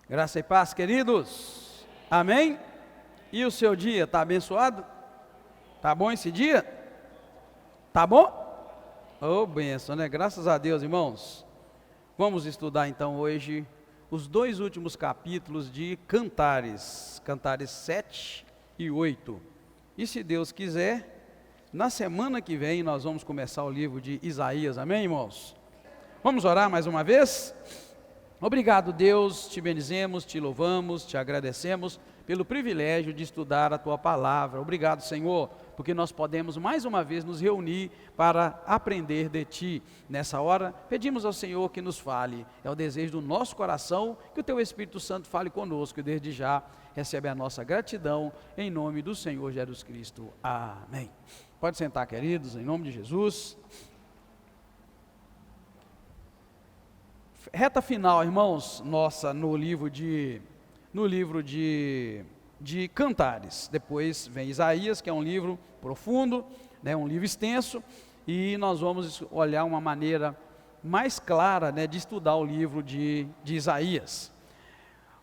Graça e paz, queridos. Amém? E o seu dia, está abençoado? Tá bom esse dia? Tá bom? Oh, benção, né? Graças a Deus, irmãos. Vamos estudar então hoje os dois últimos capítulos de Cantares, Cantares 7 e 8. E se Deus quiser, na semana que vem nós vamos começar o livro de Isaías, amém, irmãos? Vamos orar mais uma vez? Obrigado, Deus, te bendizemos, te louvamos, te agradecemos pelo privilégio de estudar a Tua Palavra. Obrigado, Senhor, porque nós podemos mais uma vez nos reunir para aprender de Ti. Nessa hora, pedimos ao Senhor que nos fale. É o desejo do nosso coração que o Teu Espírito Santo fale conosco e desde já recebe a nossa gratidão em nome do Senhor Jesus Cristo. Amém. Pode sentar, queridos, em nome de Jesus. Reta final, irmãos, nossa, no livro de Cantares. Depois vem Isaías, que é um livro profundo, né, um livro extenso, e nós vamos olhar uma maneira mais clara, né, de estudar o livro de Isaías.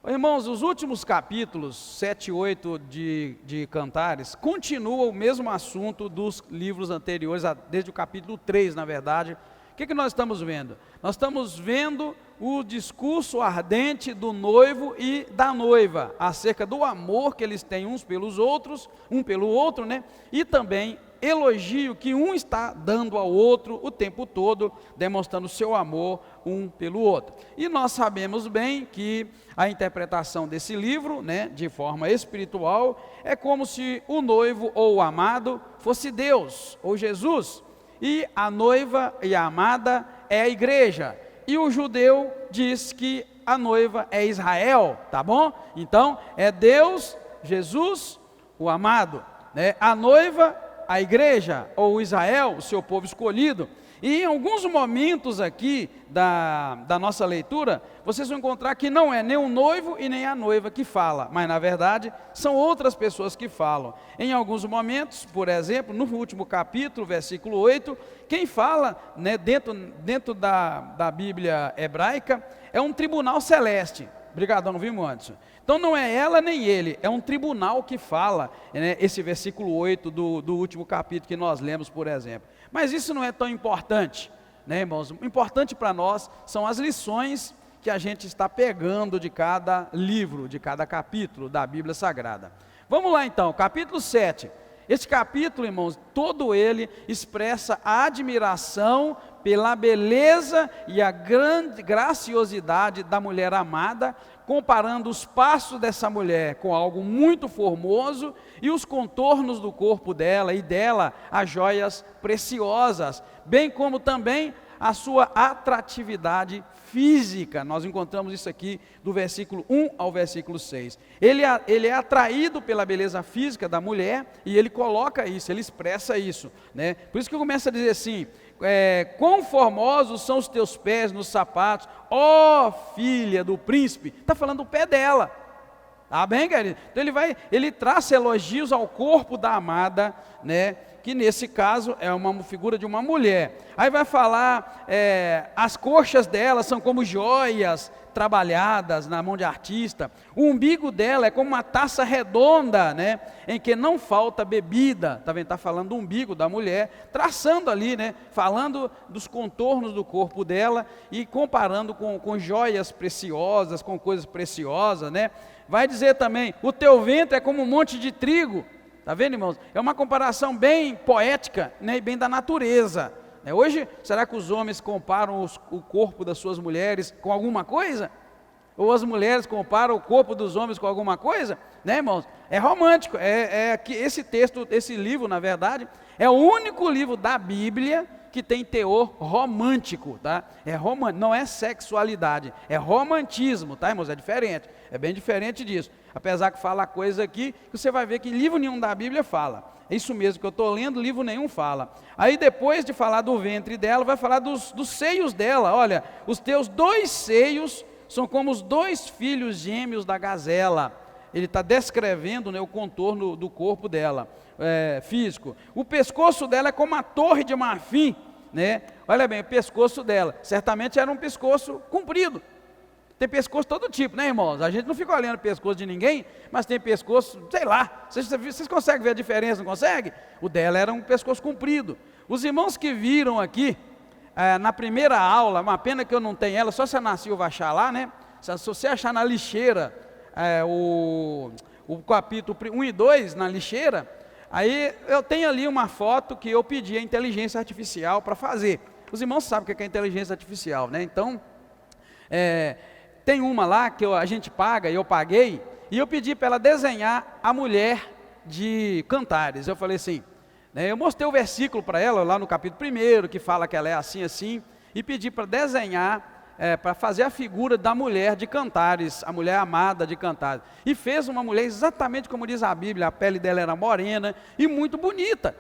Irmãos, os últimos capítulos, 7 e 8 de Cantares, continuam o mesmo assunto dos livros anteriores, desde o capítulo 3, na verdade. O que nós estamos vendo? Nós estamos vendo o discurso ardente do noivo e da noiva, acerca do amor que eles têm uns pelos outros, um pelo outro, né? E também elogio que um está dando ao outro o tempo todo, demonstrando seu amor um pelo outro. E nós sabemos bem que a interpretação desse livro, né, de forma espiritual, é como se o noivo ou o amado fosse Deus ou Jesus. E a noiva e a amada é a igreja. E o judeu diz que a noiva é Israel, tá bom? Então, é Deus, Jesus, o amado, né? A noiva, a igreja, ou Israel, o seu povo escolhido. E em alguns momentos aqui da nossa leitura, vocês vão encontrar que não é nem o noivo e nem a noiva que fala, mas na verdade são outras pessoas que falam. Em alguns momentos, por exemplo, no último capítulo, versículo 8, quem fala, né, dentro da Bíblia hebraica, é um tribunal celeste. Obrigadão, não vimos antes. Então não é ela nem ele, é um tribunal que fala, né, esse versículo 8 do último capítulo que nós lemos, por exemplo. Mas isso não é tão importante, né, irmãos? O importante para nós são as lições que a gente está pegando de cada livro, de cada capítulo da Bíblia Sagrada. Vamos lá então, capítulo 7. Esse capítulo, irmãos, todo ele expressa a admiração pela beleza e a grande graciosidade da mulher amada, comparando os passos dessa mulher com algo muito formoso e os contornos do corpo dela e dela as joias preciosas, bem como também a sua atratividade física. Nós encontramos isso aqui do versículo 1 ao versículo 6. Ele é atraído pela beleza física da mulher e ele coloca isso, ele expressa isso, né? Por isso que começa a dizer assim: quão formosos são os teus pés nos sapatos, ó filha do príncipe. Está falando do pé dela. Tá bem, querido? Então ele traça elogios ao corpo da amada, né? Que nesse caso é uma figura de uma mulher. Aí vai falar, as coxas dela são como joias trabalhadas na mão de artista. O umbigo dela é como uma taça redonda, né, em que não falta bebida. Tá vendo? Está falando do umbigo da mulher, traçando ali, né, falando dos contornos do corpo dela e comparando com joias preciosas, com coisas preciosas, né. Vai dizer também, o teu ventre é como um monte de trigo. Está vendo, irmãos? É uma comparação bem poética, né, e bem da natureza. Hoje, será que os homens comparam o corpo das suas mulheres com alguma coisa? Ou as mulheres comparam o corpo dos homens com alguma coisa? Né, irmãos? É romântico. Que esse texto, esse livro, na verdade, é o único livro da Bíblia que tem teor romântico, tá? Não é sexualidade, é romantismo, tá, irmãos? É diferente, é bem diferente disso. Apesar que fala coisa aqui, que você vai ver que livro nenhum da Bíblia fala. É isso mesmo que eu estou lendo, livro nenhum fala. Aí depois de falar do ventre dela, vai falar dos seios dela. Olha, os teus 2 seios são como os 2 filhos gêmeos da gazela. Ele está descrevendo, né, o contorno do corpo dela, físico. O pescoço dela é como a torre de marfim, né? Olha bem, o pescoço dela, certamente era um pescoço comprido. Tem pescoço todo tipo, né, irmãos? A gente não fica olhando o pescoço de ninguém, mas tem pescoço, sei lá, vocês conseguem ver a diferença, não conseguem? O dela era um pescoço comprido. Os irmãos que viram aqui, na primeira aula, uma pena que eu não tenho ela, só se a Ana Silva achar lá, né? Se você achar na lixeira, o capítulo 1 e 2, na lixeira, aí eu tenho ali uma foto que eu pedi a inteligência artificial para fazer. Os irmãos sabem o que é inteligência artificial, né? Então, tem uma lá que a gente paga, eu paguei, e eu pedi para ela desenhar a mulher de Cantares. Eu falei assim, né, eu mostrei o versículo para ela, lá no capítulo 1, que fala que ela é assim, assim, e pedi para desenhar, para fazer a figura da mulher de Cantares, a mulher amada de Cantares. E fez uma mulher exatamente como diz a Bíblia, a pele dela era morena e muito bonita.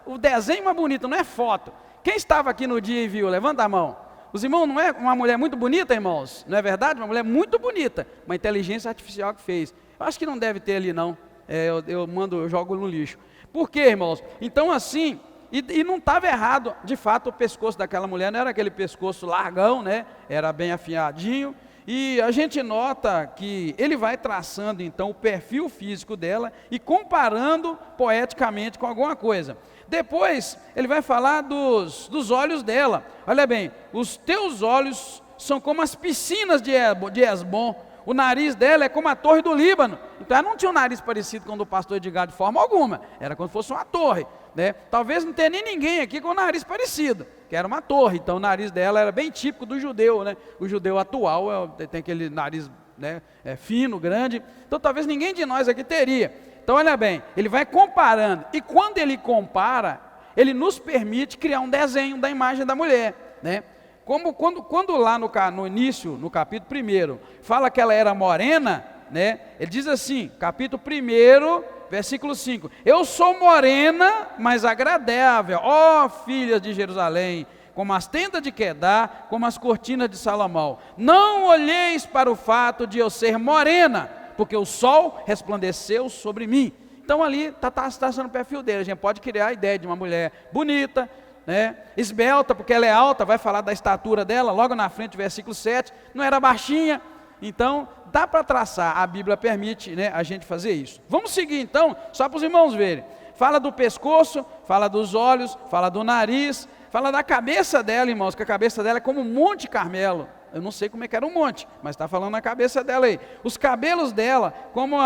O desenho é bonito, não é foto. Quem estava aqui no dia e viu? Levanta a mão. Os irmãos, não é uma mulher muito bonita, irmãos? Não é verdade? Uma mulher muito bonita. Uma inteligência artificial que fez. Eu acho que não deve ter ali não. Eu jogo no lixo. Por quê, irmãos? Então assim, e não estava errado, de fato o pescoço daquela mulher não era aquele pescoço largão, né? Era bem afiadinho. E a gente nota que ele vai traçando então o perfil físico dela e comparando poeticamente com alguma coisa. Depois ele vai falar dos olhos dela. Olha bem, os teus olhos são como as piscinas de Hesbom. O nariz dela é como a torre do Líbano. Então ela não tinha um nariz parecido com o do pastor Edgar de forma alguma. Era como se fosse uma torre, né? Talvez não tenha nem ninguém aqui com o nariz parecido, que era uma torre. Então o nariz dela era bem típico do judeu, né? O judeu atual tem aquele nariz, né, fino, grande. Então talvez ninguém de nós aqui teria. Então olha bem, ele vai comparando. E quando ele compara, ele nos permite criar um desenho da imagem da mulher, né? Quando lá no início, no capítulo 1, fala que ela era morena, né? Ele diz assim, capítulo 1, versículo 5, eu sou morena, mas agradável, ó filhas de Jerusalém, como as tendas de Quedar, como as cortinas de Salomão. Não olheis para o fato de eu ser morena, porque o sol resplandeceu sobre mim. Então ali está sendo o perfil dele. A gente pode criar a ideia de uma mulher bonita, né, esbelta, porque ela é alta, vai falar da estatura dela, logo na frente, versículo 7, não era baixinha. Então, dá para traçar, a Bíblia permite, né, a gente fazer isso. Vamos seguir então, só para os irmãos verem. Fala do pescoço, fala dos olhos, fala do nariz, fala da cabeça dela, irmãos, que a cabeça dela é como um monte Carmelo. Eu não sei como é que era um monte, mas está falando na cabeça dela aí. Os cabelos dela, como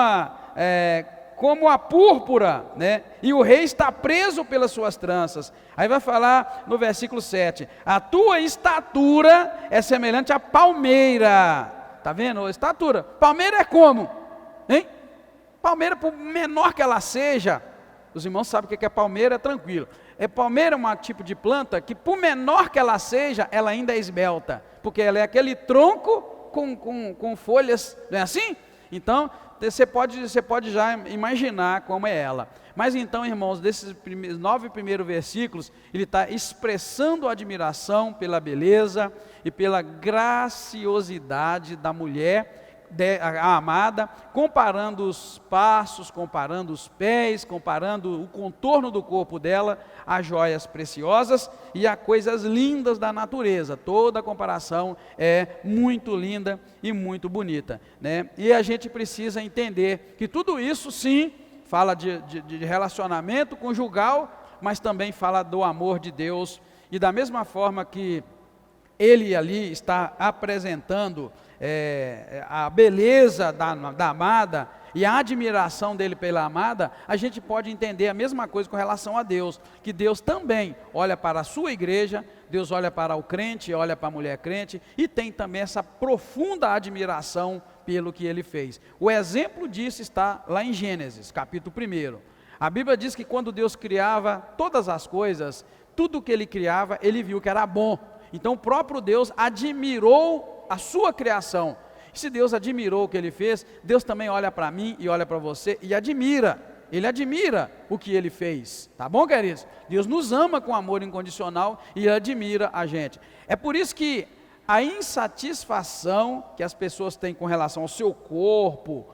a púrpura, né? E o rei está preso pelas suas tranças. Aí vai falar no versículo 7, a tua estatura é semelhante à palmeira. Está vendo? Estatura. Palmeira é como? Hein? Palmeira, por menor que ela seja, os irmãos sabem o que é palmeira, é tranquilo. Palmeira é um tipo de planta que, por menor que ela seja, ela ainda é esbelta, porque ela é aquele tronco com folhas, não é assim? Então, você pode já imaginar como é ela. Mas então, irmãos, desses 9 primeiros versículos, ele está expressando admiração pela beleza e pela graciosidade da mulher, a amada, comparando os passos, comparando os pés, comparando o contorno do corpo dela a joias preciosas e a coisas lindas da natureza. Toda a comparação é muito linda e muito bonita, né? E a gente precisa entender que tudo isso sim fala de relacionamento conjugal, mas também fala do amor de Deus. E da mesma forma que ele ali está apresentando a beleza da amada e a admiração dele pela amada, a gente pode entender a mesma coisa com relação a Deus, que Deus também olha para a sua igreja, Deus olha para o crente, olha para a mulher crente, e tem também essa profunda admiração pelo que ele fez. O exemplo disso está lá em Gênesis, capítulo 1. A Bíblia diz que quando Deus criava todas as coisas, tudo que ele criava, ele viu que era bom. Então o próprio Deus admirou a sua criação. E se Deus admirou o que ele fez, Deus também olha para mim e olha para você e admira. Ele admira o que ele fez, tá bom, queridos? Deus nos ama com amor incondicional e admira a gente. É por isso que a insatisfação que as pessoas têm com relação ao seu corpo,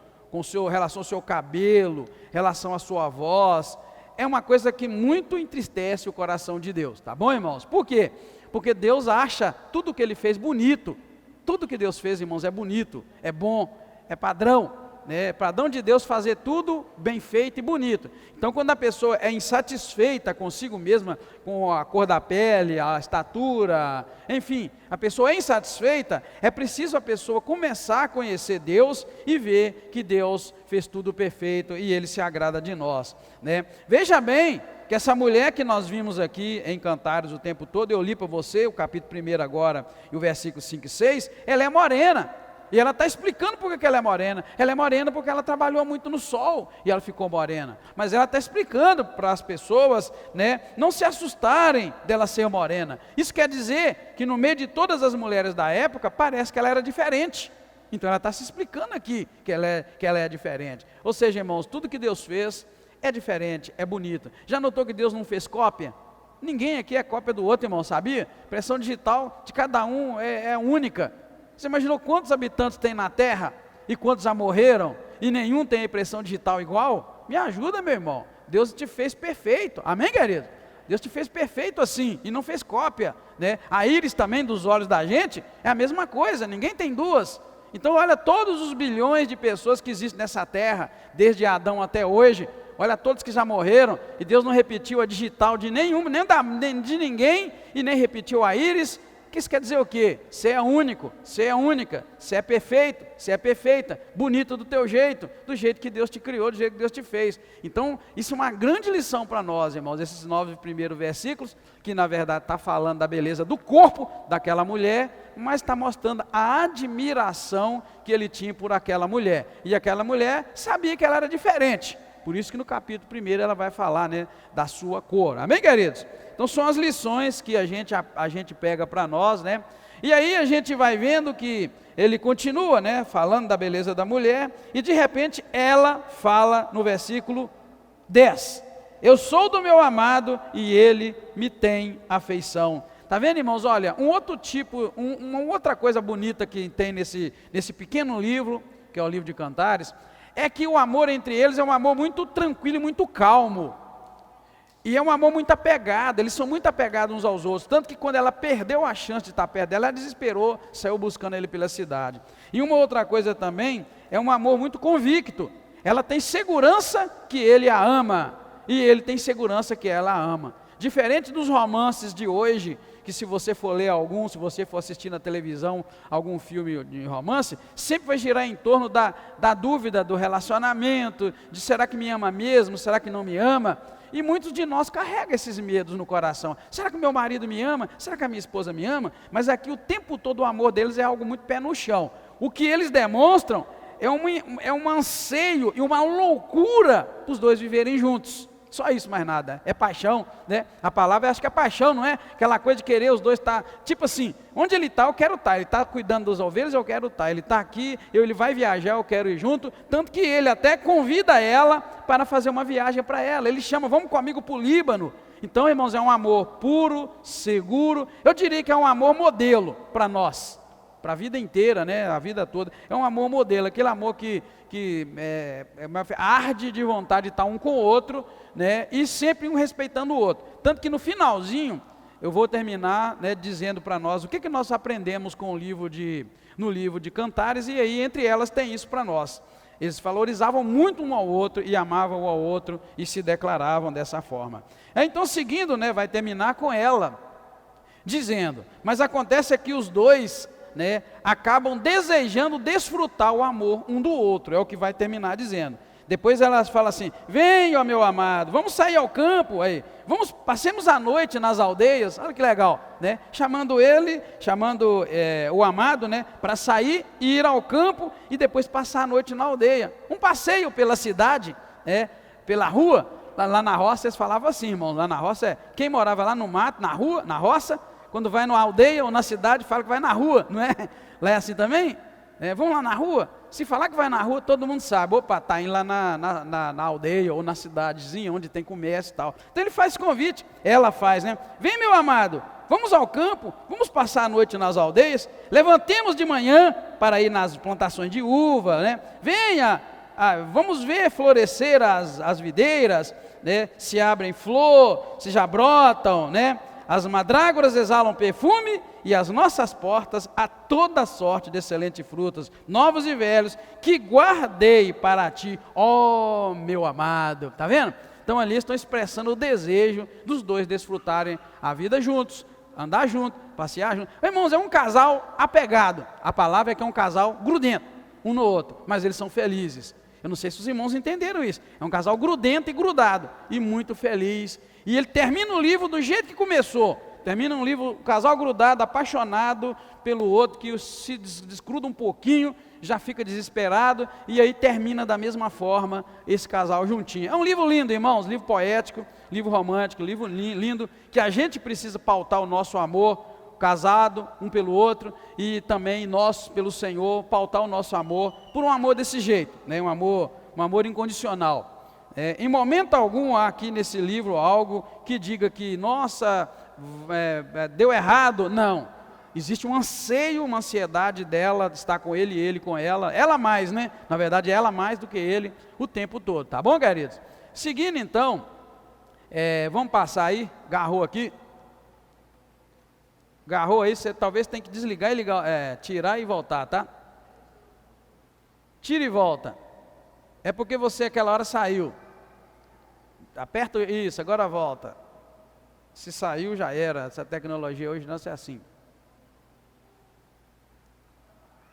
relação ao seu cabelo, relação à sua voz, é uma coisa que muito entristece o coração de Deus, tá bom, irmãos? Por quê? Porque Deus acha tudo que ele fez bonito, Tudo que Deus fez, irmãos, é bonito, é bom, é padrão, né? Padrão de Deus fazer tudo bem feito e bonito. Então, quando a pessoa é insatisfeita consigo mesma, com a cor da pele, a estatura, enfim, a pessoa é insatisfeita, é preciso a pessoa começar a conhecer Deus e ver que Deus fez tudo perfeito e Ele se agrada de nós, né? Veja bem que essa mulher que nós vimos aqui em Cantares o tempo todo, eu li para você o capítulo 1 agora e o versículo 5 e 6, ela é morena. E ela está explicando por que ela é morena. Ela é morena porque ela trabalhou muito no sol e ela ficou morena. Mas ela está explicando para as pessoas, né, não se assustarem dela ser morena. Isso quer dizer que no meio de todas as mulheres da época, parece que ela era diferente. Então ela está se explicando aqui que ela é diferente. Ou seja, irmãos, tudo que Deus fez é diferente, é bonito. Já notou que Deus não fez cópia? Ninguém aqui é cópia do outro, irmão, sabia? Impressão digital de cada um é única. Você imaginou quantos habitantes tem na Terra? E quantos já morreram? E nenhum tem a impressão digital igual? Me ajuda, meu irmão. Deus te fez perfeito. Amém, querido? Deus te fez perfeito assim. E não fez cópia, né? A íris também dos olhos da gente é a mesma coisa. Ninguém tem duas. Então olha todos os bilhões de pessoas que existem nessa terra, desde Adão até hoje. Olha todos que já morreram. E Deus não repetiu a digital de nenhum, nem de ninguém. E nem repetiu a íris. Que isso quer dizer o quê? Você é único, você é única, você é perfeito, você é perfeita, bonito do teu jeito, do jeito que Deus te criou, do jeito que Deus te fez. Então, isso é uma grande lição para nós, irmãos, esses 9 primeiros versículos, que na verdade está falando da beleza do corpo daquela mulher, mas está mostrando a admiração que ele tinha por aquela mulher. E aquela mulher sabia que ela era diferente. Por isso que no capítulo 1 ela vai falar, né, da sua cor. Amém, queridos? Então são as lições que a gente pega para nós, né? E aí a gente vai vendo que ele continua, né, falando da beleza da mulher, e de repente ela fala no versículo 10. Eu sou do meu amado e ele me tem afeição. Tá vendo, irmãos? Olha, uma outra coisa bonita que tem nesse pequeno livro, que é o livro de Cantares, é que o amor entre eles é um amor muito tranquilo e muito calmo. E é um amor muito apegado, eles são muito apegados uns aos outros. Tanto que quando ela perdeu a chance de estar perto dela, ela desesperou, saiu buscando ele pela cidade. E uma outra coisa também, é um amor muito convicto. Ela tem segurança que ele a ama, e ele tem segurança que ela a ama. Diferente dos romances de hoje, que se você for ler algum, se você for assistir na televisão algum filme de romance, sempre vai girar em torno da dúvida do relacionamento, de será que me ama mesmo, será que não me ama? E muitos de nós carregam esses medos no coração. Será que o meu marido me ama? Será que a minha esposa me ama? Mas aqui o tempo todo o amor deles é algo muito pé no chão. O que eles demonstram é um anseio e uma loucura para os dois viverem juntos. Só isso, mais nada. É paixão, né? A palavra acho que é paixão, não é? Aquela coisa de querer os dois estar, tipo assim, onde ele está, eu quero estar. Ele está cuidando das ovelhas, eu quero estar. Ele está aqui, ele vai viajar, eu quero ir junto. Tanto que ele até convida ela para fazer uma viagem para ela. Ele chama, vamos comigo para o Líbano. Então, irmãos, é um amor puro, seguro. Eu diria que é um amor modelo para nós. Para a vida inteira, né? A vida toda. É um amor modelo, aquele amor que arde de vontade de estar um com o outro, né? E sempre um respeitando o outro. Tanto que no finalzinho, eu vou terminar, né, dizendo para nós o que nós aprendemos com no livro de Cantares, e aí entre elas tem isso para nós. Eles valorizavam muito um ao outro e amavam um ao outro e se declaravam dessa forma. Então, seguindo, né, vai terminar com ela, dizendo, mas acontece que os dois, né, acabam desejando desfrutar o amor um do outro, é o que vai terminar dizendo. Depois elas falam assim, vem, ó meu amado, vamos sair ao campo, aí, passemos a noite nas aldeias, olha que legal, né? Chamando o amado, né, para sair e ir ao campo e depois passar a noite na aldeia. Um passeio pela cidade, pela rua, lá na roça eles falavam assim, irmão, lá na roça quem morava lá no mato, na rua, na roça, quando vai na aldeia ou na cidade, fala que vai na rua, não é? Lá é assim também? Vamos lá na rua? Se falar que vai na rua, todo mundo sabe. Opa, está indo lá na aldeia ou na cidadezinha, onde tem comércio e tal. Então ele faz esse convite, ela faz, né? Vem, meu amado, vamos ao campo, vamos passar a noite nas aldeias, levantemos de manhã para ir nas plantações de uva, né? Venha, vamos ver florescer as videiras, né? Se abrem flor, se já brotam, né? as mandrágoras exalam perfume, e as nossas portas a toda sorte de excelentes frutas, novos e velhos, que guardei para ti, ó meu amado. Está vendo? Então ali estão expressando o desejo dos dois desfrutarem a vida juntos, andar junto, passear junto. Irmãos, é um casal apegado. A palavra é que é um casal grudento, um no outro, mas eles são felizes. Eu não sei se os irmãos entenderam isso. É um casal grudento e grudado, e muito feliz. E ele termina o livro do jeito que começou. Termina um livro, o casal grudado, apaixonado pelo outro, que se desgruda um pouquinho, já fica desesperado, e aí termina da mesma forma esse casal juntinho. É um livro lindo, irmãos, livro poético, livro romântico, livro lindo, que a gente precisa pautar o nosso amor, casado, um pelo outro, e também nós, pelo Senhor, pautar o nosso amor, por um amor desse jeito, né? um amor incondicional. Em momento algum há aqui nesse livro algo que diga que, nossa, deu errado. Não, existe um anseio, uma ansiedade dela de estar com ele e ele com ela mais, né? Na verdade, ela mais do que ele o tempo todo, tá bom, queridos? Seguindo então, vamos passar aí, garrou aqui. Garrou aí, você talvez tenha que desligar e ligar, tirar e voltar, tá? Tira e volta. É porque você aquela hora saiu. Aperta isso, agora volta. Se saiu já era, essa tecnologia hoje não é assim.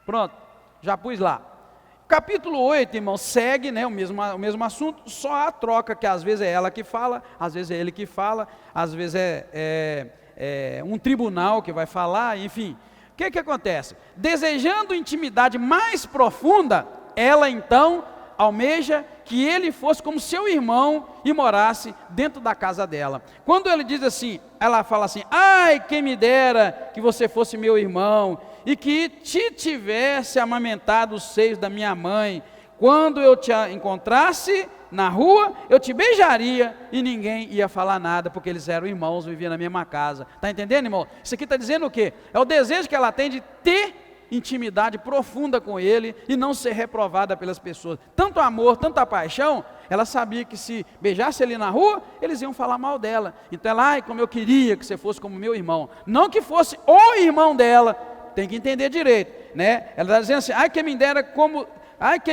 Pronto, já pus lá. Capítulo 8, irmão, segue, né, o mesmo assunto, só a troca que às vezes é ela que fala, às vezes é ele que fala, às vezes é um tribunal que vai falar, enfim. O que acontece? Desejando intimidade mais profunda, ela então almeja que ele fosse como seu irmão e morasse dentro da casa dela. Quando ele diz assim, ela fala assim: ai, quem me dera que você fosse meu irmão e que te tivesse amamentado os seios da minha mãe. Quando eu te encontrasse na rua, eu te beijaria e ninguém ia falar nada, porque eles eram irmãos, viviam na mesma casa. Está entendendo, irmão? Isso aqui está dizendo o quê? É o desejo que ela tem de ter intimidade profunda com ele e não ser reprovada pelas pessoas. Tanto amor, tanta paixão, ela sabia que se beijasse ele na rua, eles iam falar mal dela. Então ela, ai, como eu queria que você fosse como meu irmão. Não que fosse o irmão dela, tem que entender direito, né? Ela está dizendo assim, ai, quem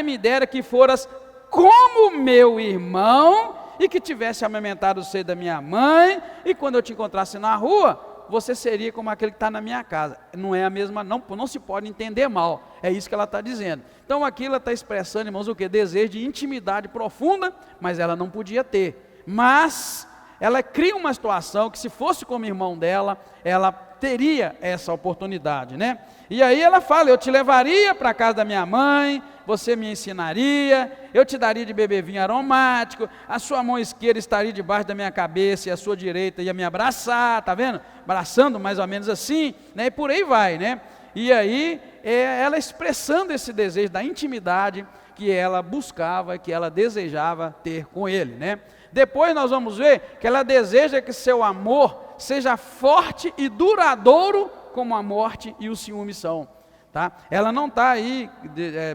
me dera que foras como meu irmão e que tivesse amamentado o seio da minha mãe, e quando eu te encontrasse na rua, você seria como aquele que está na minha casa. Não é a mesma, não se pode entender mal, é isso que ela está dizendo. Então aqui ela está expressando, irmãos, o que? Desejo de intimidade profunda, mas ela não podia ter. Mas ela cria uma situação que, se fosse como irmão dela, ela teria essa oportunidade, né? E aí ela fala, eu te levaria para a casa da minha mãe, você me ensinaria, eu te daria de beber vinho aromático, a sua mão esquerda estaria debaixo da minha cabeça e a sua direita ia me abraçar, tá vendo? Abraçando mais ou menos assim, né? E por aí vai, né? E aí ela expressando esse desejo da intimidade que ela buscava, que ela desejava ter com ele, né? Depois nós vamos ver que ela deseja que seu amor seja forte e duradouro como a morte e o ciúme são. Tá? Ela não está aí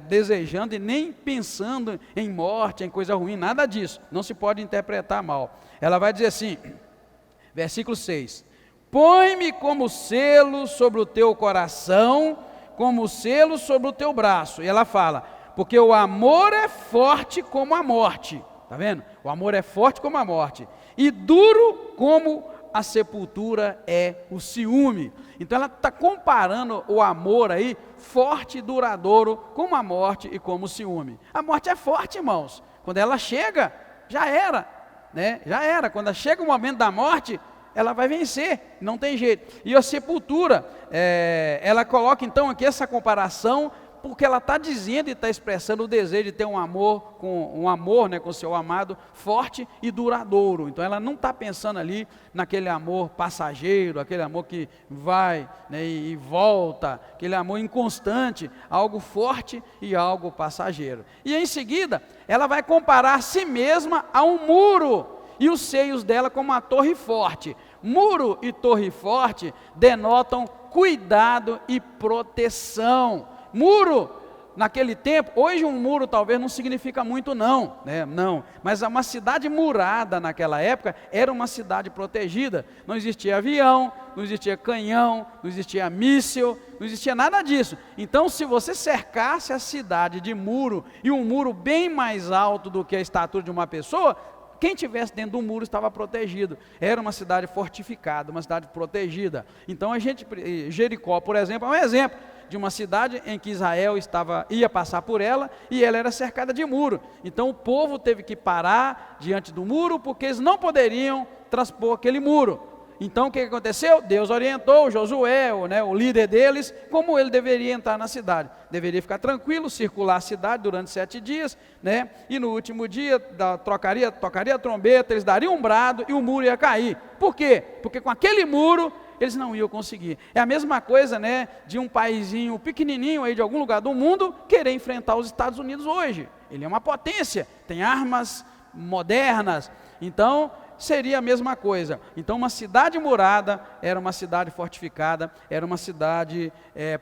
desejando e nem pensando em morte, em coisa ruim, nada disso. Não se pode interpretar mal. Ela vai dizer assim, versículo 6. Põe-me como selo sobre o teu coração, como selo sobre o teu braço. E ela fala, porque o amor é forte como a morte. Está vendo? O amor é forte como a morte. E duro como a sepultura é o ciúme. Então ela está comparando o amor aí, forte e duradouro, com a morte e como o ciúme. A morte é forte, irmãos. Quando ela chega, já era, né? Já era. Quando chega o momento da morte, ela vai vencer, não tem jeito. E a sepultura, ela coloca então aqui essa comparação, porque ela está dizendo e está expressando o desejo de ter um amor com seu amado, forte e duradouro. Então ela não está pensando ali naquele amor passageiro, aquele amor que vai, né, e volta, aquele amor inconstante, algo forte e algo passageiro. E em seguida, ela vai comparar a si mesma a um muro, e os seios dela como uma torre forte. Muro e torre forte denotam cuidado e proteção. Muro naquele tempo, hoje um muro talvez não significa muito não, né? Não, mas uma cidade murada naquela época era uma cidade protegida, não existia avião, não existia canhão, não existia míssil, não existia nada disso. Então se você cercasse a cidade de muro, e um muro bem mais alto do que a estatura de uma pessoa, quem estivesse dentro do muro estava protegido. Era uma cidade fortificada, uma cidade protegida. Então Jericó, por exemplo, é um exemplo de uma cidade em que Israel ia passar por ela, e ela era cercada de muro. Então o povo teve que parar diante do muro, porque eles não poderiam transpor aquele muro. Então o que aconteceu? Deus orientou Josué, o líder deles, como ele deveria entrar na cidade. Deveria ficar tranquilo, circular a cidade durante 7 dias, e no último dia tocaria a trombeta, eles dariam um brado e o muro ia cair. Por quê? Porque com aquele muro eles não iam conseguir. É a mesma coisa, de um paizinho pequenininho aí de algum lugar do mundo querer enfrentar os Estados Unidos hoje. Ele é uma potência, tem armas modernas, então seria a mesma coisa. Então uma cidade murada era uma cidade fortificada, era uma cidade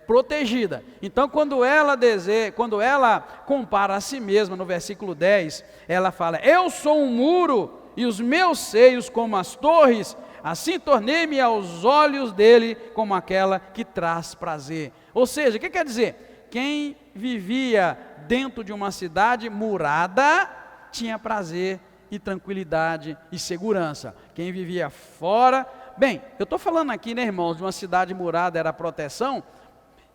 protegida. Então quando ela compara a si mesma no versículo 10, ela fala: eu sou um muro e os meus seios como as torres, assim tornei-me aos olhos dele como aquela que traz prazer. Ou seja, o que quer dizer? Quem vivia dentro de uma cidade murada tinha prazer e tranquilidade e segurança. Quem vivia fora, bem, eu estou falando aqui, irmãos, de uma cidade murada era proteção,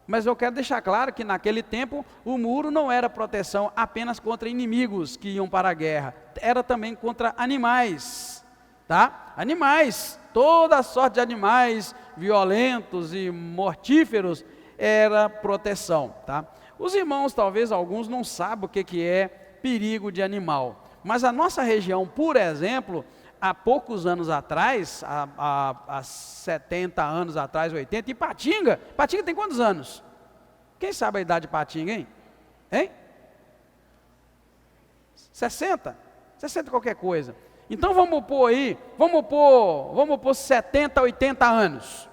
mas eu quero deixar claro que naquele tempo o muro não era proteção apenas contra inimigos que iam para a guerra, era também contra animais, tá? Animais, toda sorte de animais violentos e mortíferos era proteção, tá? Os irmãos, talvez alguns não sabem o que é perigo de animal. Mas a nossa região, por exemplo, há poucos anos atrás, há 70 anos atrás, 80, Ipatinga tem quantos anos? Quem sabe a idade de Ipatinga, hein? 60 qualquer coisa. Então vamos pôr 70, 80 anos,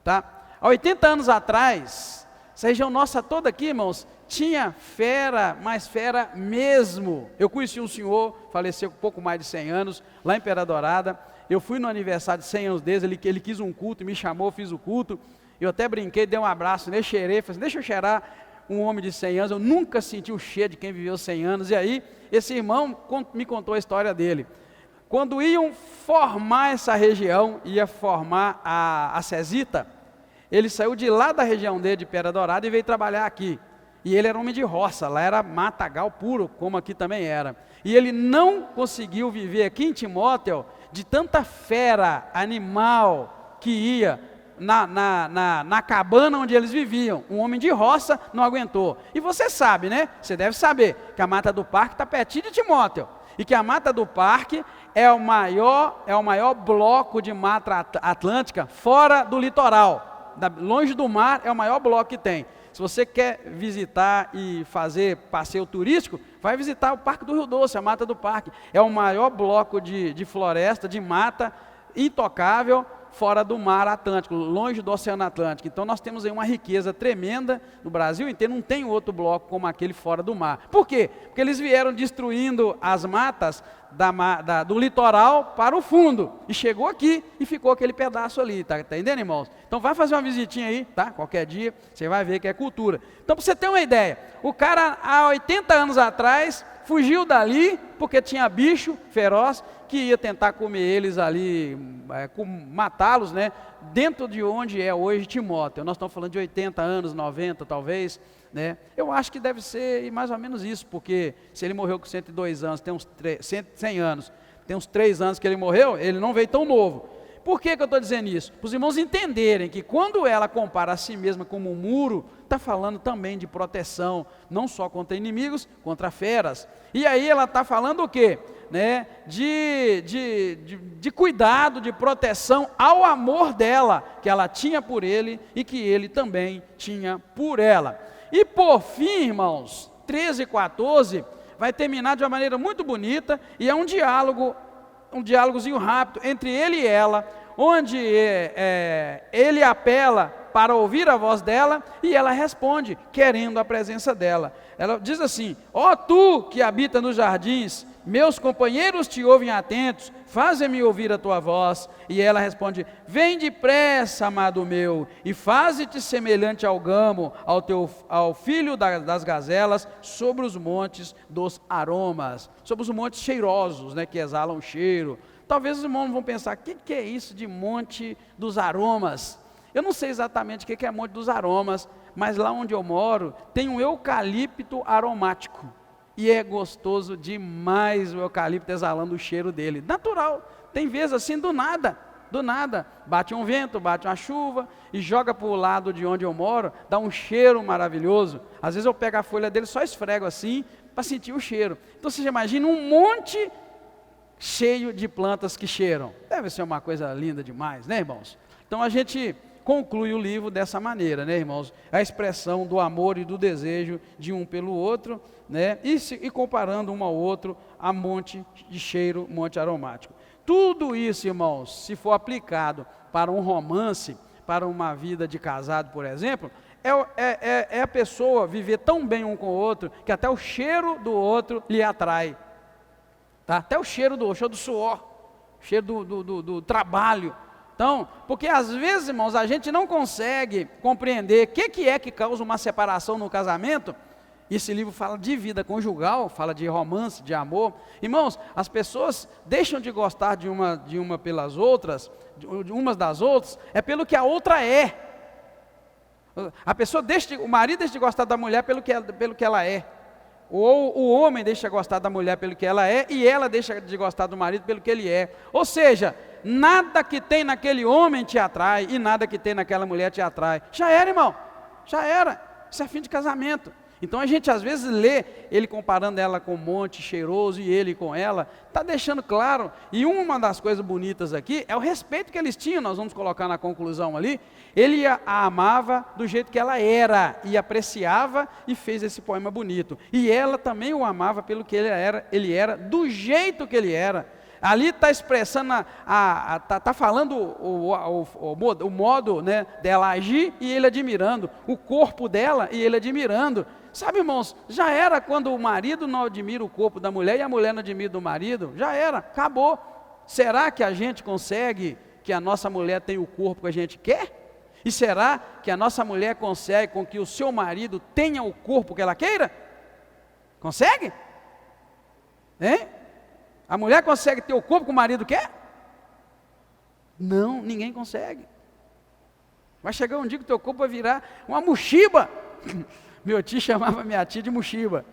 tá? Há 80 anos atrás, essa região nossa toda aqui, irmãos, tinha fera, mas fera mesmo. Eu conheci um senhor, faleceu com pouco mais de 100 anos, lá em Peradorada. Eu fui no aniversário de 100 anos dele, ele quis um culto, me chamou, fiz o culto. Eu até brinquei, dei um abraço nele, cheirei, falei assim: deixa eu cheirar um homem de 100 anos. Eu nunca senti o cheiro de quem viveu 100 anos. E aí, esse irmão me contou a história dele. Quando iam formar essa região, ia formar a Cesita, ele saiu de lá da região dele, de Peradorada, e veio trabalhar aqui. E ele era homem de roça, lá era matagal puro, como aqui também era. E ele não conseguiu viver aqui em Timóteo de tanta fera, animal, que ia na cabana onde eles viviam. Um homem de roça não aguentou. E você sabe, você deve saber, que a Mata do Parque está pertinho de Timóteo. E que a Mata do Parque é o maior bloco de mata atlântica fora do litoral. Longe do mar é o maior bloco que tem. Se você quer visitar e fazer passeio turístico, vai visitar o Parque do Rio Doce, a Mata do Parque. É o maior bloco de floresta, de mata, intocável, fora do mar Atlântico, longe do Oceano Atlântico. Então nós temos aí uma riqueza tremenda no Brasil inteiro, não tem outro bloco como aquele fora do mar. Por quê? Porque eles vieram destruindo as matas do litoral para o fundo, e chegou aqui e ficou aquele pedaço ali, tá entendendo, irmãos? Então vai fazer uma visitinha aí, tá? Qualquer dia, você vai ver que é cultura. Então para você ter uma ideia, o cara há 80 anos atrás fugiu dali porque tinha bicho feroz que ia tentar comer eles ali, matá-los, dentro de onde é hoje Timóteo. Nós estamos falando de 80 anos, 90 talvez, Eu acho que deve ser mais ou menos isso, porque se ele morreu com 102 anos, tem uns 100 anos, tem uns 3 anos que ele morreu, ele não veio tão novo. Por que eu estou dizendo isso? Para os irmãos entenderem que quando ela compara a si mesma como um muro, está falando também de proteção, não só contra inimigos, contra feras. E aí ela está falando o quê? De cuidado, de proteção ao amor dela, que ela tinha por ele e que ele também tinha por ela. E por fim, irmãos, 13 e 14, vai terminar de uma maneira muito bonita, e é um diálogozinho rápido entre ele e ela, onde ele apela para ouvir a voz dela, e ela responde, querendo a presença dela. Ela diz assim: ó tu que habita nos jardins, meus companheiros te ouvem atentos, faze-me ouvir a tua voz. E ela responde: vem depressa, amado meu, e faze-te semelhante ao gamo, ao filho das gazelas, sobre os montes dos aromas, sobre os montes cheirosos, né, que exalam cheiro. Talvez os irmãos vão pensar: o que é isso de monte dos aromas? Eu não sei exatamente o que é monte dos aromas, mas lá onde eu moro tem um eucalipto aromático, e é gostoso demais o eucalipto exalando o cheiro dele, natural. Tem vezes assim, do nada, bate um vento, bate uma chuva, e joga para o lado de onde eu moro, dá um cheiro maravilhoso. Às vezes eu pego a folha dele, só esfrego assim, para sentir o cheiro. Então você imagina um monte cheio de plantas que cheiram. Deve ser uma coisa linda demais, né, irmãos? Então a gente conclui o livro dessa maneira, né, irmãos? A expressão do amor e do desejo de um pelo outro, né? E comparando um ao outro a monte de cheiro, monte aromático. Tudo isso, irmãos, se for aplicado para um romance, para uma vida de casado, por exemplo, é a pessoa viver tão bem um com o outro, que até o cheiro do outro lhe atrai. Tá? Até o cheiro do suor, o cheiro do trabalho. Então, porque às vezes, irmãos, a gente não consegue compreender o que é que causa uma separação no casamento. Esse livro fala de vida conjugal, fala de romance, de amor. Irmãos, as pessoas deixam de gostar de uma pelas outras, de umas das outras, é pelo que a outra é. O marido deixa de gostar da mulher pelo que ela é. Ou o homem deixa de gostar da mulher pelo que ela é, e ela deixa de gostar do marido pelo que ele é. Ou seja, nada que tem naquele homem te atrai, e nada que tem naquela mulher te atrai. Já era, irmão, já era. Isso é fim de casamento. Então a gente às vezes lê ele comparando ela com um monte cheiroso e ele com ela, está deixando claro. E uma das coisas bonitas aqui é o respeito que eles tinham. Nós vamos colocar na conclusão ali. Ele a amava do jeito que ela era, e apreciava, e fez esse poema bonito. E ela também o amava pelo que ele era do jeito que ele era. Ali está expressando, está falando o modo, né, dela agir, e ele admirando, o corpo dela e ele admirando. Sabe, irmãos, já era quando o marido não admira o corpo da mulher e a mulher não admira o marido, já era, acabou. Será que a gente consegue que a nossa mulher tenha o corpo que a gente quer? E será que a nossa mulher consegue com que o seu marido tenha o corpo que ela queira? Consegue? Hein? A mulher consegue ter o corpo que o marido quer? Não, ninguém consegue. Vai chegar um dia que o teu corpo vai virar uma mochiba. Meu tio chamava minha tia de mochiba.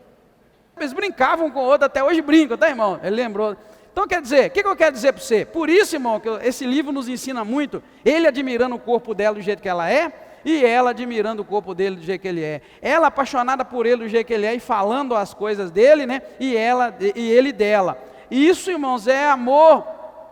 Eles brincavam com o outro, até hoje brincam, tá, irmão? Ele lembrou. Então quer dizer, o que eu quero dizer para você? Por isso, irmão, que esse livro nos ensina muito, ele admirando o corpo dela do jeito que ela é, e ela admirando o corpo dele do jeito que ele é. Ela apaixonada por ele do jeito que ele é, e falando as coisas dele, né? E ele dela. E isso, irmãos, é amor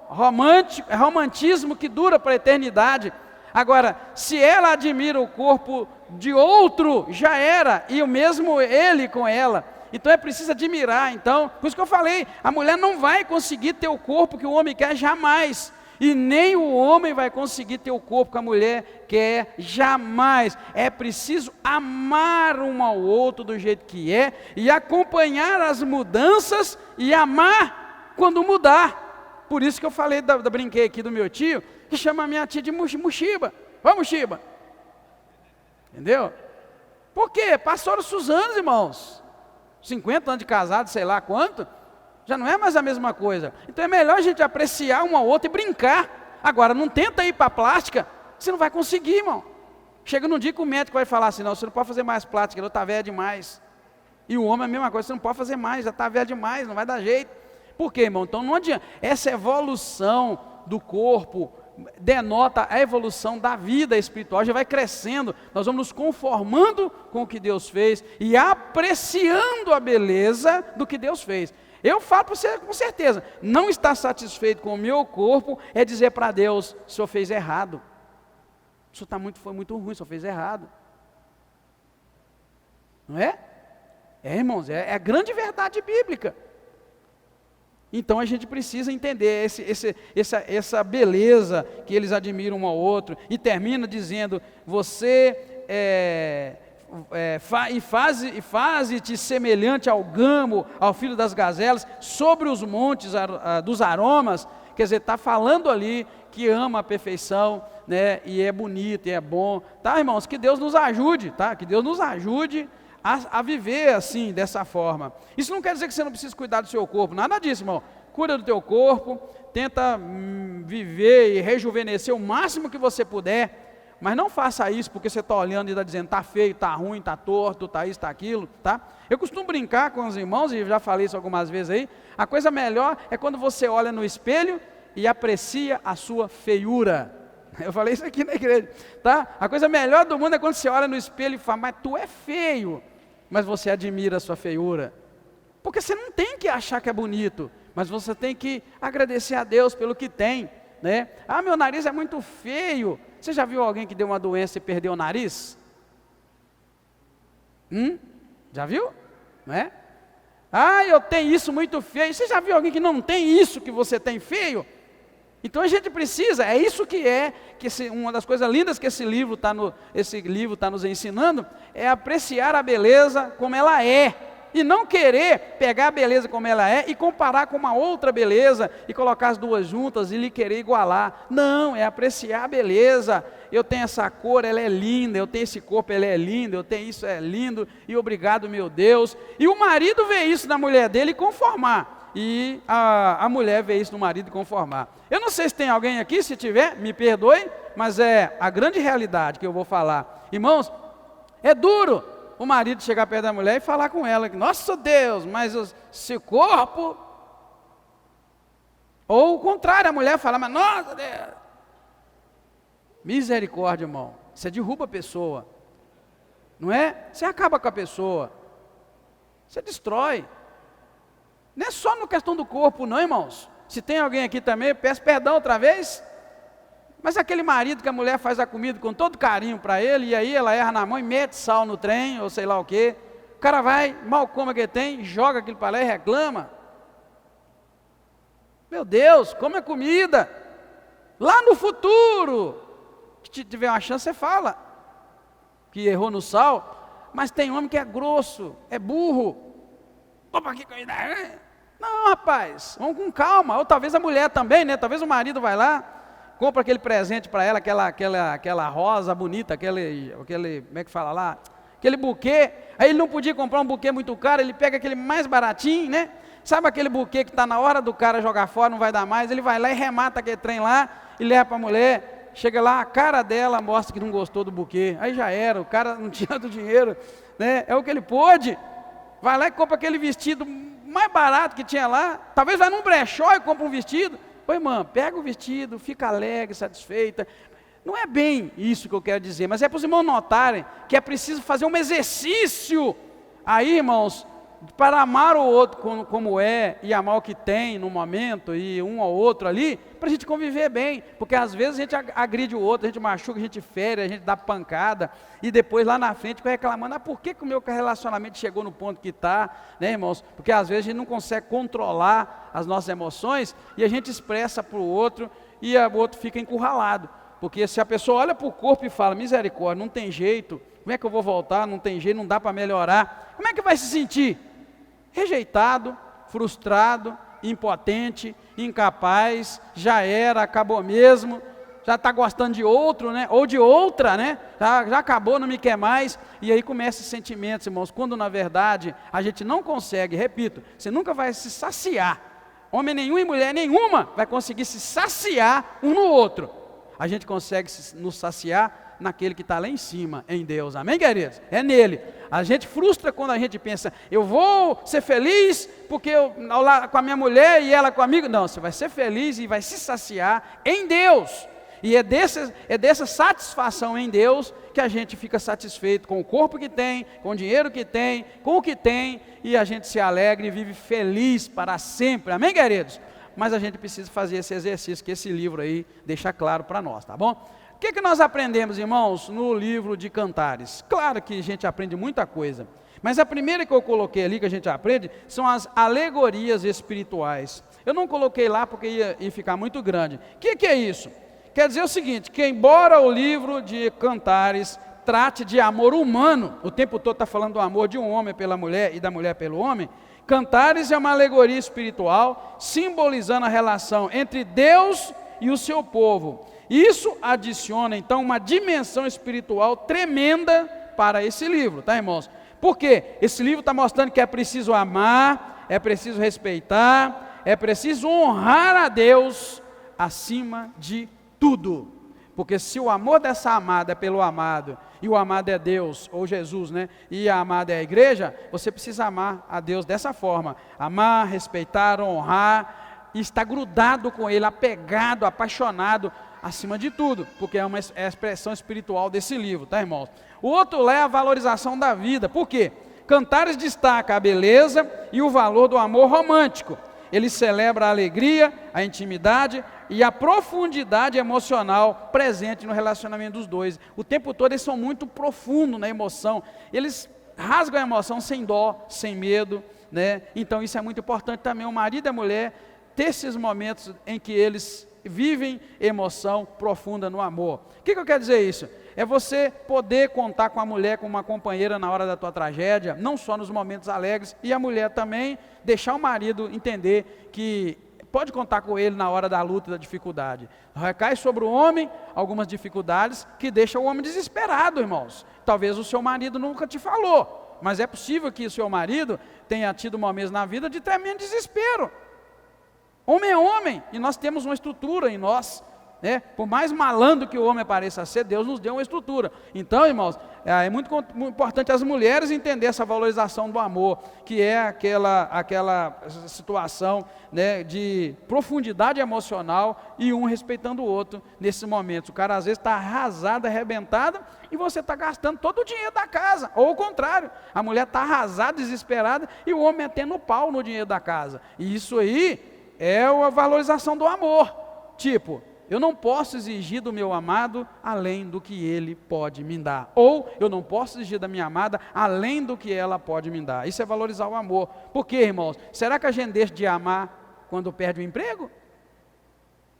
romântico, é romantismo que dura para a eternidade. Agora, se ela admira o corpo de outro, já era, e o mesmo ele com ela. Então é preciso admirar. Então, por isso que eu falei, a mulher não vai conseguir ter o corpo que o homem quer jamais, e nem o homem vai conseguir ter o corpo que a mulher quer jamais. É preciso amar um ao outro do jeito que é, e acompanhar as mudanças, e amar quando mudar. Por isso que eu falei, brinquei aqui do meu tio, que chama a minha tia de mochiba. Vamos, mochiba. Entendeu? Por quê? Passaram-se os anos, irmãos. 50 anos de casado, sei lá quanto, já não é mais a mesma coisa. Então é melhor a gente apreciar um ao outro e brincar. Agora, não tenta ir para a plástica, você não vai conseguir, irmão. Chega num dia que o médico vai falar assim: não, você não pode fazer mais plástica, ele está velho demais. E o homem é a mesma coisa, você não pode fazer mais, já está velho demais, não vai dar jeito. Por quê, irmão? Então não adianta. Essa evolução do corpo denota a evolução da vida espiritual, já vai crescendo, nós vamos nos conformando com o que Deus fez e apreciando a beleza do que Deus fez. Eu falo para você com certeza, não estar satisfeito com o meu corpo é dizer para Deus: o senhor fez errado, o senhor foi muito ruim, o senhor fez errado. Não é? É, irmãos, é a grande verdade bíblica. Então a gente precisa entender essa beleza que eles admiram um ao outro, e termina dizendo: você faze-te semelhante ao gamo, ao filho das gazelas, sobre os montes dos aromas. Quer dizer, está falando ali que ama a perfeição, né? E é bonito, e é bom, tá, irmãos? Que Deus nos ajude, tá? Que Deus nos ajude a viver assim, dessa forma. Isso não quer dizer que você não precisa cuidar do seu corpo, nada disso, irmão. Cuida do teu corpo, tenta viver e rejuvenescer o máximo que você puder, mas não faça isso porque você está olhando e está dizendo: está feio, está ruim, está torto, está isso, está aquilo, tá? Eu costumo brincar com os irmãos, e já falei isso algumas vezes aí, a coisa melhor é quando você olha no espelho e aprecia a sua feiura. Eu falei isso aqui na igreja, tá? A coisa melhor do mundo é quando você olha no espelho e fala: mas tu é feio, mas você admira a sua feiura, porque você não tem que achar que é bonito, mas você tem que agradecer a Deus pelo que tem, né? Ah, meu nariz é muito feio. Você já viu alguém que deu uma doença e perdeu o nariz? Já viu? Não é? Ah, eu tenho isso muito feio. Você já viu alguém que não tem isso que você tem feio? Então a gente precisa, é isso que uma das coisas lindas que esse livro está nos ensinando, é apreciar a beleza como ela é, e não querer pegar a beleza como ela é e comparar com uma outra beleza, e colocar as duas juntas e lhe querer igualar. Não, é apreciar a beleza. Eu tenho essa cor, ela é linda. Eu tenho esse corpo, ele é lindo. Eu tenho isso, é lindo, e obrigado, meu Deus. E o marido vê isso na mulher dele e conformar, e a mulher vê isso no marido e conformar. Eu não sei se tem alguém aqui, se tiver, me perdoe, mas é a grande realidade que eu vou falar. Irmãos, é duro o marido chegar perto da mulher e falar com ela: nossa Deus, mas esse corpo. Ou o contrário, a mulher falar: mas nossa Deus. Misericórdia, irmão. Você derruba a pessoa, não é? Você acaba com a pessoa, você destrói. Não é só na questão do corpo não, irmãos. Se tem alguém aqui também, peço perdão outra vez. Mas aquele marido que a mulher faz a comida com todo carinho para ele, e aí ela erra na mão e mete sal no trem, ou sei lá o quê. O cara vai, mal come o que tem, joga aquilo para lá e reclama. Meu Deus, come a comida. Lá no futuro, que tiver uma chance, você fala que errou no sal. Mas tem homem que é grosso, é burro. Opa, que coisa. Não, rapaz, vamos com calma. Ou talvez a mulher também, né? Talvez o marido vai lá, compra aquele presente para ela, aquela rosa bonita, aquele, como é que fala lá? Aquele buquê. Aí ele não podia comprar um buquê muito caro, ele pega aquele mais baratinho, né? Sabe aquele buquê que está na hora do cara jogar fora, não vai dar mais? Ele vai lá e remata aquele trem lá e leva para a mulher. Chega lá, a cara dela mostra que não gostou do buquê. Aí já era, o cara não tinha do dinheiro, né? É o que ele pôde. Vai lá e compra aquele vestido mais barato que tinha lá. Talvez vai num brechó e compra um vestido. Ô irmã, pega o vestido, fica alegre, satisfeita. Não é bem isso que eu quero dizer, mas é para os irmãos notarem que é preciso fazer um exercício aí, irmãos, para amar o outro como é, e amar o que tem no momento, e um ao outro ali, para a gente conviver bem, porque às vezes a gente agride o outro, a gente machuca, a gente fere, a gente dá pancada, e depois lá na frente fica reclamando: por que o meu relacionamento chegou no ponto que está, né, irmãos? Porque às vezes a gente não consegue controlar as nossas emoções, e a gente expressa para o outro, e o outro fica encurralado, porque se a pessoa olha para o corpo e fala: misericórdia, não tem jeito, como é que eu vou voltar, não tem jeito, não dá para melhorar, como é que vai se sentir? Rejeitado, frustrado, impotente, incapaz, já era, acabou mesmo, já está gostando de outro, né? Ou de outra, né? Já acabou, não me quer mais. E aí começam esses sentimentos, irmãos, quando na verdade a gente não consegue, repito, você nunca vai se saciar. Homem nenhum e mulher nenhuma vai conseguir se saciar um no outro. A gente consegue nos saciar naquele que está lá em cima, em Deus, amém, queridos? É nele. A gente frustra quando a gente pensa: eu vou ser feliz porque eu lá com a minha mulher e ela comigo. Não, você vai ser feliz e vai se saciar em Deus. E é dessa satisfação em Deus que a gente fica satisfeito com o corpo que tem, com o dinheiro que tem, com o que tem, e a gente se alegra e vive feliz para sempre, amém, queridos? Mas a gente precisa fazer esse exercício que esse livro aí deixa claro para nós, tá bom? O que nós aprendemos, irmãos, no livro de Cantares? Claro que a gente aprende muita coisa. Mas a primeira que eu coloquei ali, que a gente aprende, são as alegorias espirituais. Eu não coloquei lá porque ia ficar muito grande. O que é isso? Quer dizer o seguinte, que embora o livro de Cantares trate de amor humano, o tempo todo está falando do amor de um homem pela mulher e da mulher pelo homem, Cantares é uma alegoria espiritual, simbolizando a relação entre Deus e o seu povo. Isso adiciona, então, uma dimensão espiritual tremenda para esse livro, tá, irmãos? Por quê? Esse livro está mostrando que é preciso amar, é preciso respeitar, é preciso honrar a Deus acima de tudo. Porque se o amor dessa amada é pelo amado, e o amado é Deus, ou Jesus, né? E a amada é a igreja, você precisa amar a Deus dessa forma. Amar, respeitar, honrar, e estar grudado com Ele, apegado, apaixonado, acima de tudo. Porque é a expressão espiritual desse livro, tá, irmãos? O outro é a valorização da vida. Por quê? Cantares destaca a beleza e o valor do amor romântico. Ele celebra a alegria, a intimidade e a profundidade emocional presente no relacionamento dos dois. O tempo todo eles são muito profundos na emoção. Eles rasgam a emoção sem dó, sem medo, né? Então isso é muito importante também, o marido e a mulher ter esses momentos em que eles vivem emoção profunda no amor. O que eu quero dizer isso? É você poder contar com a mulher como uma companheira na hora da tua tragédia, não só nos momentos alegres, e a mulher também deixar o marido entender que pode contar com ele na hora da luta e da dificuldade. Recai sobre o homem algumas dificuldades que deixam o homem desesperado, irmãos. Talvez o seu marido nunca te falou, mas é possível que o seu marido tenha tido momentos na vida de tremendo desespero. Homem é homem, e nós temos uma estrutura em nós, né? Por mais malandro que o homem pareça ser, Deus nos deu uma estrutura. Então, irmãos, é muito importante as mulheres entenderem essa valorização do amor, que é aquela situação, né, de profundidade emocional e um respeitando o outro nesses momentos. O cara às vezes está arrasado, arrebentado, e você está gastando todo o dinheiro da casa, ou o contrário, a mulher está arrasada, desesperada, e o homem metendo o pau no dinheiro da casa. E isso aí é a valorização do amor. Tipo, eu não posso exigir do meu amado além do que ele pode me dar. Ou eu não posso exigir da minha amada além do que ela pode me dar. Isso é valorizar o amor. Por quê, irmãos? Será que a gente deixa de amar quando perde o emprego?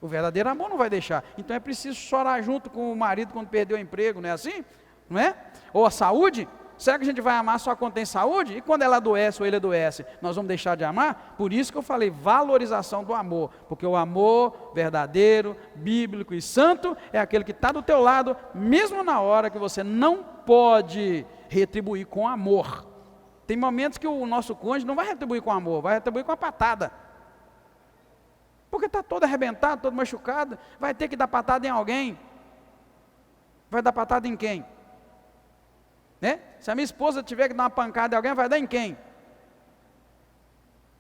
O verdadeiro amor não vai deixar. Então é preciso chorar junto com o marido quando perdeu o emprego, não é assim? Não é? Ou a saúde? Será que a gente vai amar só quando tem saúde? E quando ela adoece ou ele adoece, nós vamos deixar de amar? Por isso que eu falei valorização do amor, porque o amor verdadeiro, bíblico e santo é aquele que está do teu lado, mesmo na hora que você não pode retribuir com amor. Tem momentos que o nosso cônjuge não vai retribuir com amor, vai retribuir com a patada. Porque está todo arrebentado, todo machucado, vai ter que dar patada em alguém. Vai dar patada em quem? Né? Se a minha esposa tiver que dar uma pancada em alguém, vai dar em quem?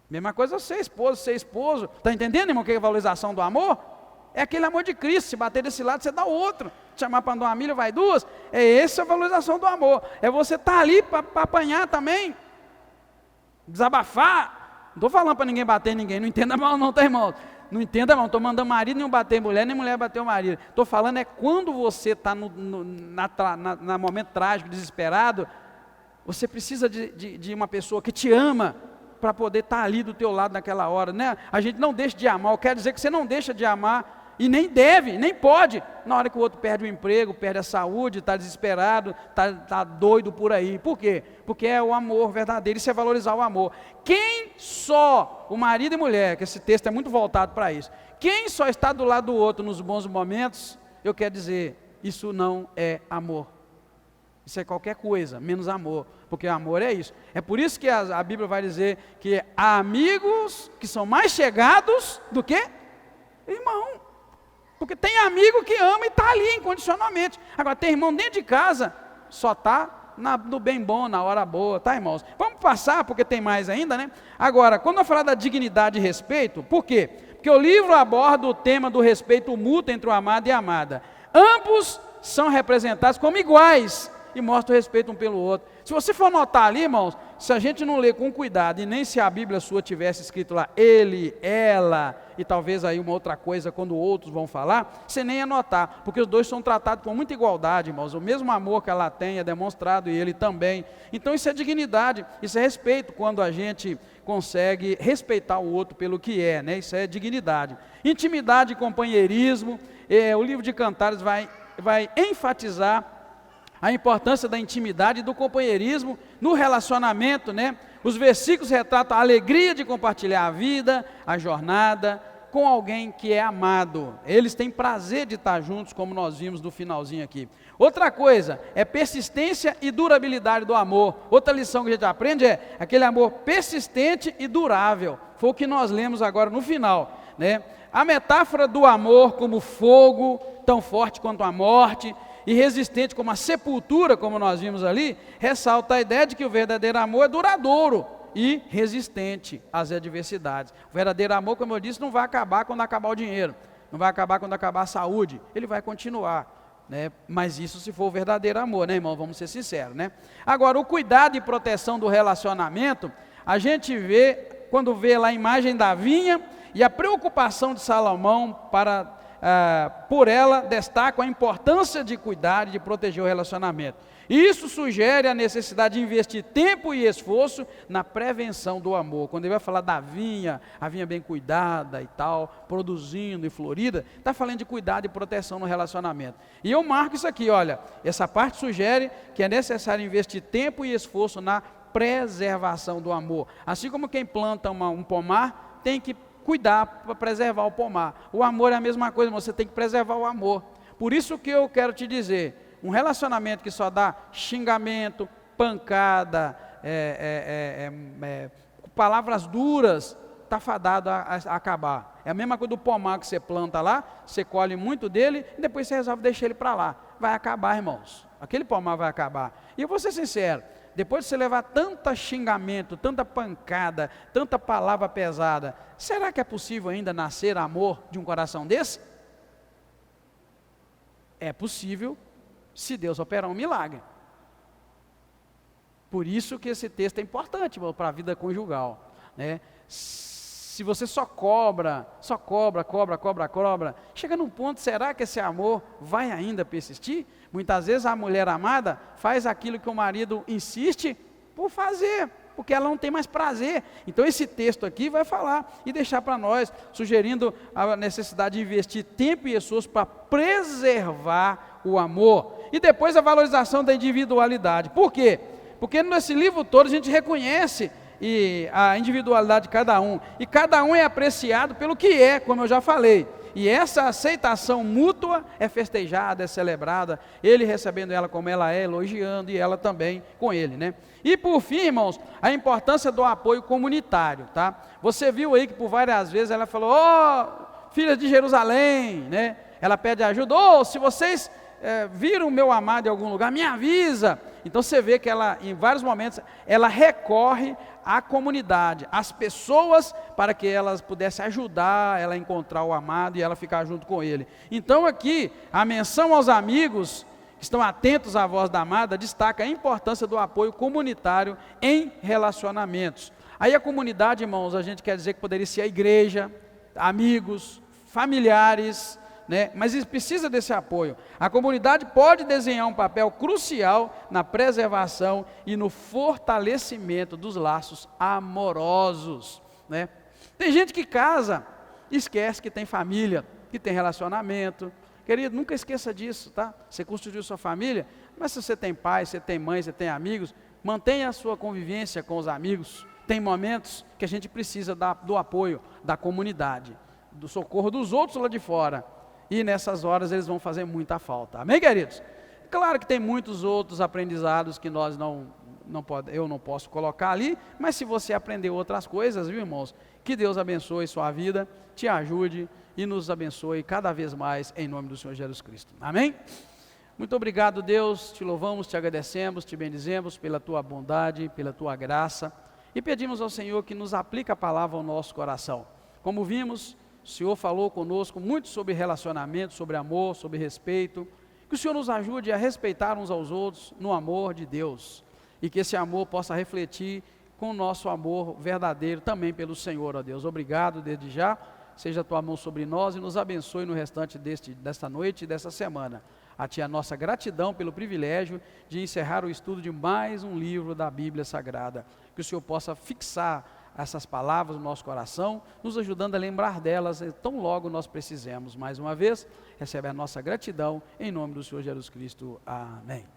Mesma coisa ser esposo. Está entendendo, irmão, o que é a valorização do amor? É aquele amor de Cristo. Se bater desse lado, você dá o outro. Chamar para andar uma milha, vai duas. É essa a valorização do amor. É você estar ali para apanhar também. Desabafar. Não estou falando para ninguém bater em ninguém. Não entenda mal não, tá, irmão? Não entenda mal, não estou mandando marido nenhum bater em mulher, nem mulher bater o marido. Estou falando quando você está no momento trágico, desesperado, você precisa de uma pessoa que te ama para poder estar ali do teu lado naquela hora, né? A gente não deixa de amar, eu quero dizer que você não deixa de amar, e nem deve, nem pode, na hora que o outro perde o emprego, perde a saúde, está desesperado, está doido por aí. Por quê? Porque é o amor verdadeiro, isso é valorizar o amor. Quem só, o marido e mulher, que esse texto é muito voltado para isso, quem só está do lado do outro nos bons momentos, eu quero dizer, isso não é amor. Isso é qualquer coisa, menos amor, porque amor é isso. É por isso que a Bíblia vai dizer que há amigos que são mais chegados do que irmão. Porque tem amigo que ama e está ali incondicionalmente. Agora tem irmão dentro de casa, só está no bem bom, na hora boa, tá, irmãos? Vamos passar, porque tem mais ainda, né? Agora, quando eu falar da dignidade e respeito, por quê? Porque o livro aborda o tema do respeito mútuo entre o amado e a amada. Ambos são representados como iguais e mostram respeito um pelo outro. Se você for notar ali, irmãos, se a gente não ler com cuidado, e nem se a Bíblia sua tivesse escrito lá, ele, ela, e talvez aí uma outra coisa quando outros vão falar, você nem ia notar, porque os dois são tratados com muita igualdade, irmãos, o mesmo amor que ela tem é demonstrado e ele também. Então isso é dignidade, isso é respeito, quando a gente consegue respeitar o outro pelo que é, né? Isso é dignidade. Intimidade e companheirismo, o livro de Cantares vai enfatizar a importância da intimidade e do companheirismo no relacionamento, né? Os versículos retratam a alegria de compartilhar a vida, a jornada com alguém que é amado. Eles têm prazer de estar juntos, como nós vimos no finalzinho aqui. Outra coisa é persistência e durabilidade do amor. Outra lição que a gente aprende é aquele amor persistente e durável. Foi o que nós lemos agora no final, né? A metáfora do amor como fogo, tão forte quanto a morte, e resistente como a sepultura, como nós vimos ali, ressalta a ideia de que o verdadeiro amor é duradouro e resistente às adversidades. O verdadeiro amor, como eu disse, não vai acabar quando acabar o dinheiro, não vai acabar quando acabar a saúde, ele vai continuar, né? Mas isso se for o verdadeiro amor, né, irmão? Vamos ser sinceros, né? Agora, o cuidado e proteção do relacionamento, a gente vê, quando vê lá a imagem da vinha, e a preocupação de Salomão por ela destaca a importância de cuidar e de proteger o relacionamento. Isso sugere a necessidade de investir tempo e esforço na prevenção do amor. Quando ele vai falar da vinha, a vinha bem cuidada e tal, produzindo e florida, está falando de cuidado e proteção no relacionamento. E eu marco isso aqui, olha, essa parte sugere que é necessário investir tempo e esforço na preservação do amor. Assim como quem planta um pomar, tem que cuidar para preservar o pomar. O amor é a mesma coisa, você tem que preservar o amor. Por isso que eu quero te dizer, um relacionamento que só dá xingamento, pancada, palavras duras, está fadado a acabar. É a mesma coisa do pomar que você planta lá, você colhe muito dele, e depois você resolve deixar ele para lá. Vai acabar, irmãos. Aquele pomar vai acabar. E eu vou ser sincero, depois de você levar tanto xingamento, tanta pancada, tanta palavra pesada, será que é possível ainda nascer amor de um coração desse? É possível, se Deus operar um milagre. Por isso que esse texto é importante para a vida conjugal, né? Se você só cobra, chega num ponto, será que esse amor vai ainda persistir? Muitas vezes a mulher amada faz aquilo que o marido insiste por fazer, porque ela não tem mais prazer. Então esse texto aqui vai falar e deixar para nós, sugerindo a necessidade de investir tempo e esforço para preservar o amor. E depois a valorização da individualidade. Por quê? Porque nesse livro todo a gente reconhece a individualidade de cada um, e cada um é apreciado pelo que é, como eu já falei, e essa aceitação mútua é festejada, é celebrada, ele recebendo ela como ela é, elogiando, e ela também com ele, né? E por fim, irmãos, a importância do apoio comunitário, tá? Você viu aí que por várias vezes ela falou, filhas de Jerusalém, né? Ela pede ajuda, se vocês viram o meu amado em algum lugar, me avisa. Então você vê que ela, em vários momentos, ela recorre à comunidade, às pessoas, para que elas pudessem ajudar ela a encontrar o amado e ela ficar junto com ele. Então aqui, a menção aos amigos que estão atentos à voz da amada, destaca a importância do apoio comunitário em relacionamentos. Aí a comunidade, irmãos, a gente quer dizer que poderia ser a igreja, amigos, familiares, né? Mas precisa desse apoio. A comunidade pode desempenhar um papel crucial na preservação e no fortalecimento dos laços amorosos, né? Tem gente que casa e esquece que tem família, que tem relacionamento. Querido, nunca esqueça disso, tá? Você construiu sua família, mas se você tem pai, você tem mãe, você tem amigos, mantenha a sua convivência com os amigos. Tem momentos que a gente precisa do apoio da comunidade, do socorro dos outros lá de fora. E nessas horas eles vão fazer muita falta. Amém, queridos? Claro que tem muitos outros aprendizados que eu não posso colocar ali, mas se você aprender outras coisas, viu, irmãos? Que Deus abençoe sua vida, te ajude e nos abençoe cada vez mais em nome do Senhor Jesus Cristo. Amém? Muito obrigado, Deus, te louvamos, te agradecemos, te bendizemos pela tua bondade, pela tua graça e pedimos ao Senhor que nos aplique a palavra ao nosso coração. Como vimos, o Senhor falou conosco muito sobre relacionamento, sobre amor, sobre respeito. Que o Senhor nos ajude a respeitar uns aos outros no amor de Deus. e que esse amor possa refletir com o nosso amor verdadeiro também pelo Senhor, ó Deus. Obrigado desde já, seja a tua mão sobre nós e nos abençoe no restante desta noite e desta semana. A Ti a nossa gratidão pelo privilégio de encerrar o estudo de mais um livro da Bíblia Sagrada. Que o Senhor possa fixar essas palavras no nosso coração, nos ajudando a lembrar delas tão logo nós precisemos. Mais uma vez, recebe a nossa gratidão, em nome do Senhor Jesus Cristo. Amém.